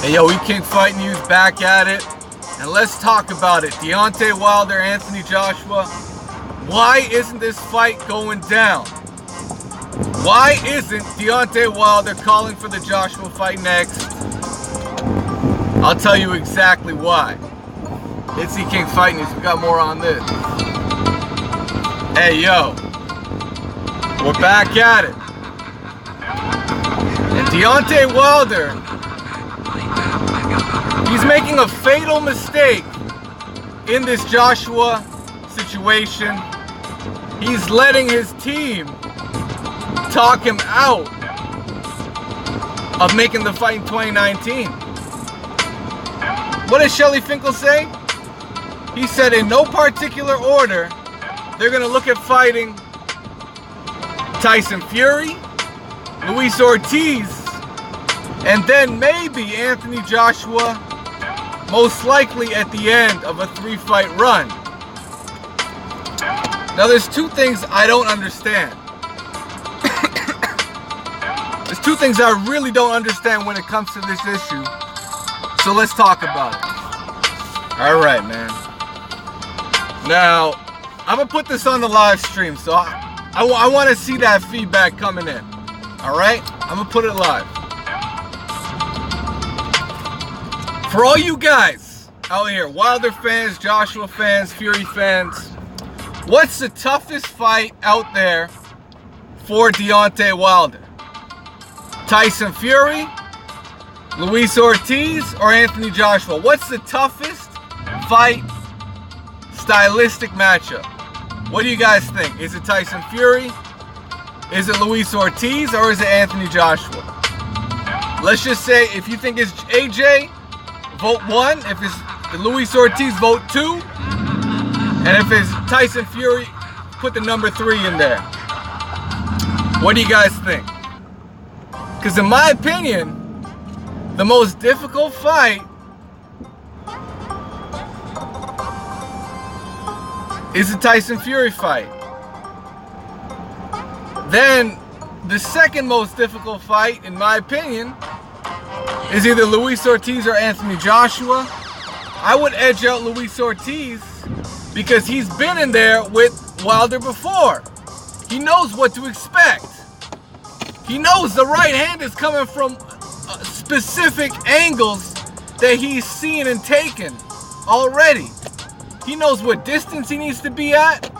Hey yo, We King Fight News back at it. And let's talk about it. Deontay Wilder, Anthony Joshua. Why isn't this fight going down? Why isn't Deontay Wilder calling for the Joshua fight next? I'll tell you exactly why. It's E King Fight News. We got more on this. Hey yo, we're back at it. And Deontay Wilder, he's making a fatal mistake in this Joshua situation. He's letting his team talk him out of making the fight in 2019. What did Shelly Finkel say? He said in no particular order, they're going to look at fighting Tyson Fury, Luis Ortiz, and then maybe Anthony Joshua, most likely at the end of a 3-fight run. Now there's two things I don't understand. There's two things I really don't understand when it comes to this issue. So let's talk about it. Alright, man. Now, I'm going to put this on the live stream, so I want to see that feedback coming in. Alright? I'm going to put it live. For all you guys out here, Wilder fans, Joshua fans, Fury fans, what's the toughest fight out there for Deontay Wilder? Tyson Fury, Luis Ortiz, or Anthony Joshua? What's the toughest fight stylistic matchup? What do you guys think? Is it Tyson Fury? Is it Luis Ortiz? Or is it Anthony Joshua? Let's just say if you think it's AJ, vote 1. If it's Luis Ortiz, vote 2. And if it's Tyson Fury, put the number 3 in there. What do you guys think? Because in my opinion, the most difficult fight is the Tyson Fury fight. Then the second most difficult fight, in my opinion, is either Luis Ortiz or Anthony Joshua. I would edge out Luis Ortiz because he's been in there with Wilder before. He knows what to expect. He knows the right hand is coming from specific angles that he's seen and taken already. He knows what distance he needs to be at.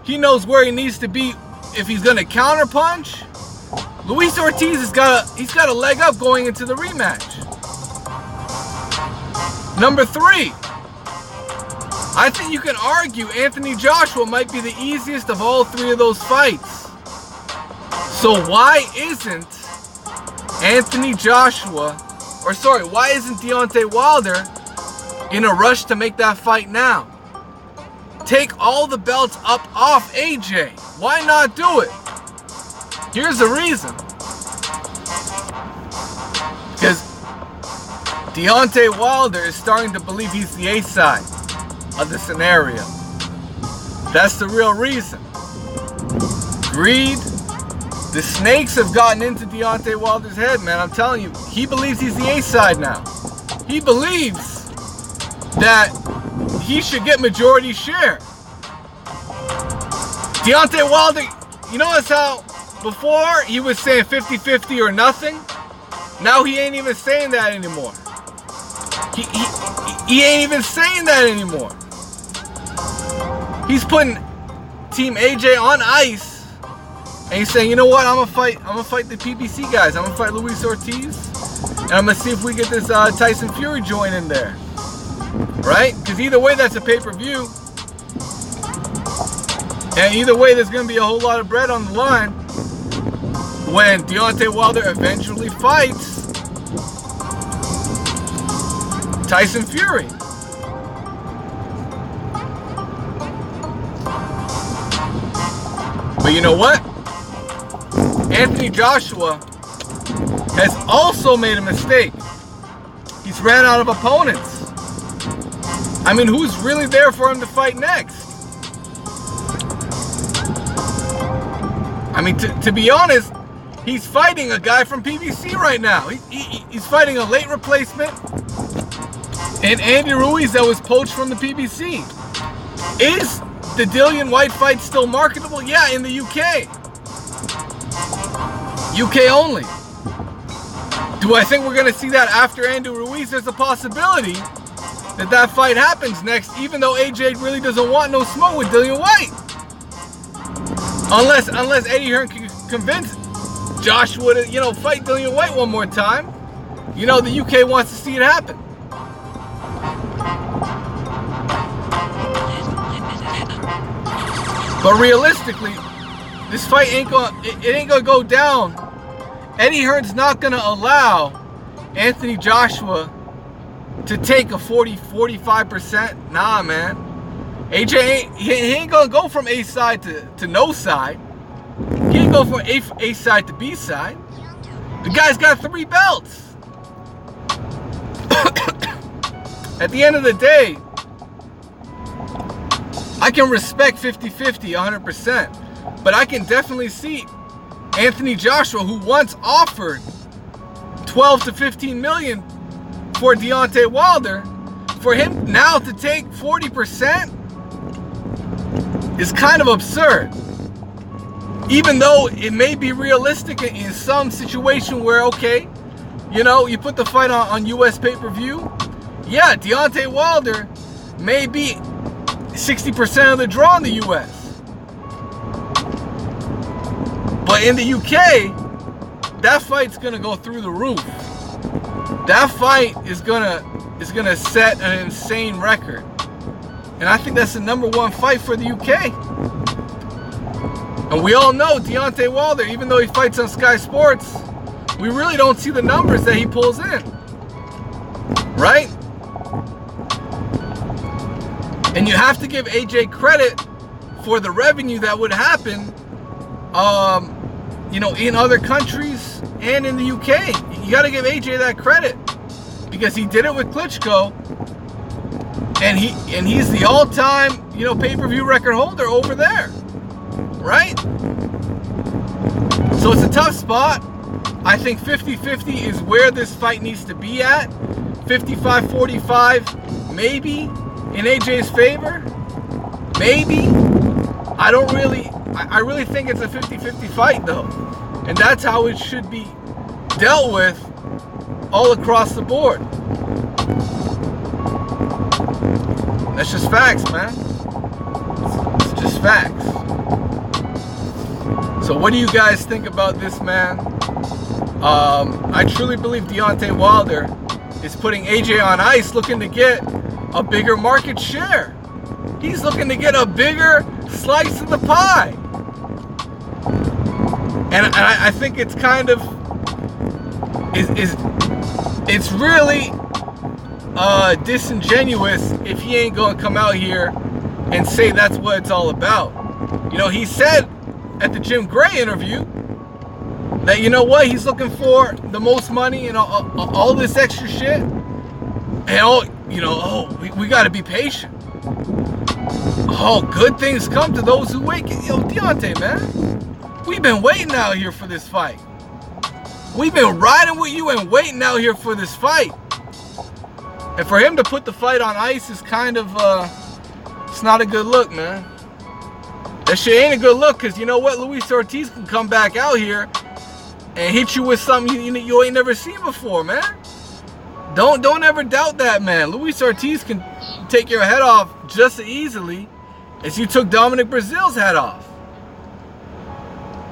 He knows where he needs to be if he's going to counterpunch. Luis Ortiz he's got a leg up going into the rematch. Number 3, I think you can argue Anthony Joshua might be the easiest of all 3 of those fights. So why isn't Anthony Joshua, why isn't Deontay Wilder in a rush to make that fight now? Take all the belts up off AJ. Why not do it? Here's the reason. Because Deontay Wilder is starting to believe he's the A side of the scenario. That's the real reason. Greed. The snakes have gotten into Deontay Wilder's head, man. I'm telling you, he believes he's the A side now. He believes that he should get majority share. Deontay Wilder, you notice how before he was saying 50-50 or nothing? Now he ain't even saying that anymore. He ain't even saying that anymore. He's putting Team AJ on ice. And he's saying, you know what, I'm gonna fight the PBC guys. I'm gonna fight Luis Ortiz. And I'm gonna see if we get this Tyson Fury joint in there. Right? Because either way, that's a pay-per-view. And either way, there's gonna be a whole lot of bread on the line when Deontay Wilder eventually fights Tyson Fury. But you know what? Anthony Joshua has also made a mistake. He's ran out of opponents. I mean, who's really there for him to fight next? I mean, to be honest, he's fighting a guy from PBC right now. He's fighting a late replacement and Andy Ruiz that was poached from the PBC. Is the Dillian White fight still marketable? Yeah, in the UK. UK only. Do I think we're going to see that after Andy Ruiz? There's a possibility that fight happens next, even though AJ really doesn't want no smoke with Dillian White. Unless Eddie Hearn can convince Joshua to, you know, fight Dillian White one more time. You know, the UK wants to see it happen. But realistically, this fight ain't gonna go down. Eddie Hearn's not gonna allow Anthony Joshua to take a 40-45%. Nah, man. AJ he ain't gonna go from A side to no side. He ain't go from A side to B side. The guy's got 3 belts. At the end of the day, I can respect 50-50 100%, but I can definitely see Anthony Joshua, who once offered 12 to 15 million for Deontay Wilder, for him now to take 40% is kind of absurd. Even though it may be realistic in some situation where, okay, you know, you put the fight on US pay-per-view, yeah, Deontay Wilder may be 60% of the draw in the US. But in the UK, that fight's gonna go through the roof. That fight is gonna set an insane record. And I think that's the #1 fight for the UK. And we all know Deontay Wilder, even though he fights on Sky Sports, we really don't see the numbers that he pulls in. Right? And you have to give AJ credit for the revenue that would happen, you know, in other countries and in the UK. You got to give AJ that credit because he did it with Klitschko, and he's the all-time, you know, pay-per-view record holder over there, right? So it's a tough spot. I think 50-50 is where this fight needs to be at. 55-45, maybe in AJ's favor, maybe. I really think it's a 50-50 fight though. And that's how it should be dealt with all across the board. That's just facts, man. It's just facts. So what do you guys think about this, man? I truly believe Deontay Wilder is putting AJ on ice, looking to get a bigger market share. He's looking to get a bigger slice of the pie. And I think it's kind of it's really disingenuous if he ain't gonna come out here and say that's what it's all about. You know, he said at the Jim Gray interview that, you know what, he's looking for the most money and all this extra shit, and we got to be patient. Oh, good things come to those who wait. Yo, Deontay, man, we've been waiting out here for this fight. We've been riding with you and waiting out here for this fight. And for him to put the fight on ice is kind of, it's not a good look, man. That shit ain't a good look, because you know what? Luis Ortiz can come back out here and hit you with something you ain't never seen before, man. Don't ever doubt that, man. Luis Ortiz can take your head off just as easily as you took Dominic Brazil's head off.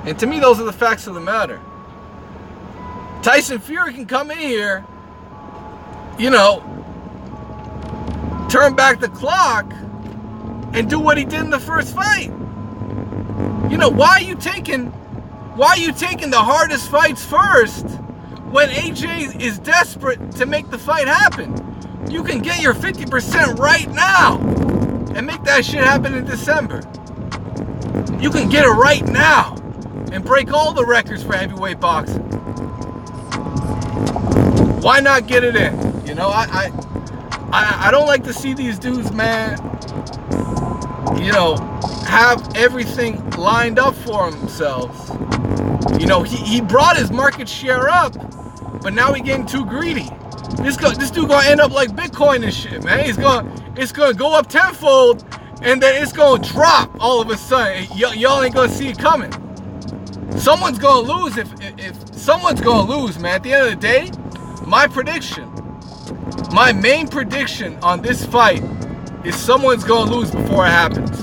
And to me, those are the facts of the matter. Tyson Fury can come in here, you know, turn back the clock and do what he did in the first fight. You know, why are you taking the hardest fights first when AJ is desperate to make the fight happen? You can get your 50% right now and make that shit happen in December. You can get it right now and break all the records for heavyweight boxing. Why not get it in? You know, I don't like to see these dudes, man, you know, have everything lined up for themselves You know, he brought his market share up, but now he's getting too greedy. This dude gonna end up like Bitcoin and shit, man. It's gonna go up tenfold, and then it's gonna drop all of a sudden. Y'all ain't gonna see it coming. Someone's gonna lose if someone's gonna lose, man. At the end of the day, my main prediction on this fight is someone's gonna lose before it happens.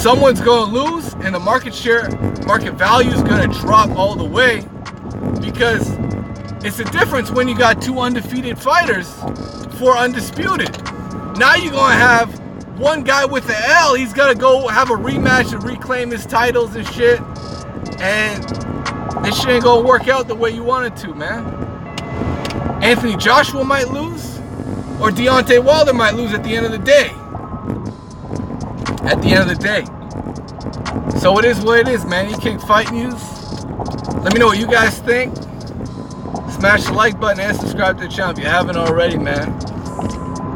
Someone's gonna lose, and the market value is gonna drop all the way, because it's a difference when you got 2 undefeated fighters, 4 undisputed. Now you're gonna have one guy with the L. He's gotta go have a rematch and reclaim his titles and shit, and this shit ain't gonna work out the way you want it to, man. Anthony Joshua might lose, or Deontay Wilder might lose at the end of the day. At the end of the day. So it is what it is, man. King Fight News. Let me know what you guys think. Smash the like button and subscribe to the channel if you haven't already, man.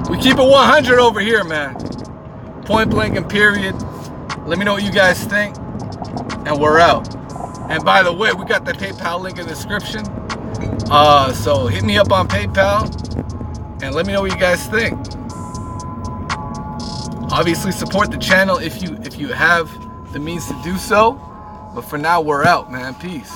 We keep it 100 over here, man. Point blank and period. Let me know what you guys think. And we're out. And by the way, we got the PayPal link in the description. So hit me up on PayPal and let me know what you guys think. Obviously support the channel if you have the means to do so. But for now, we're out, man. Peace.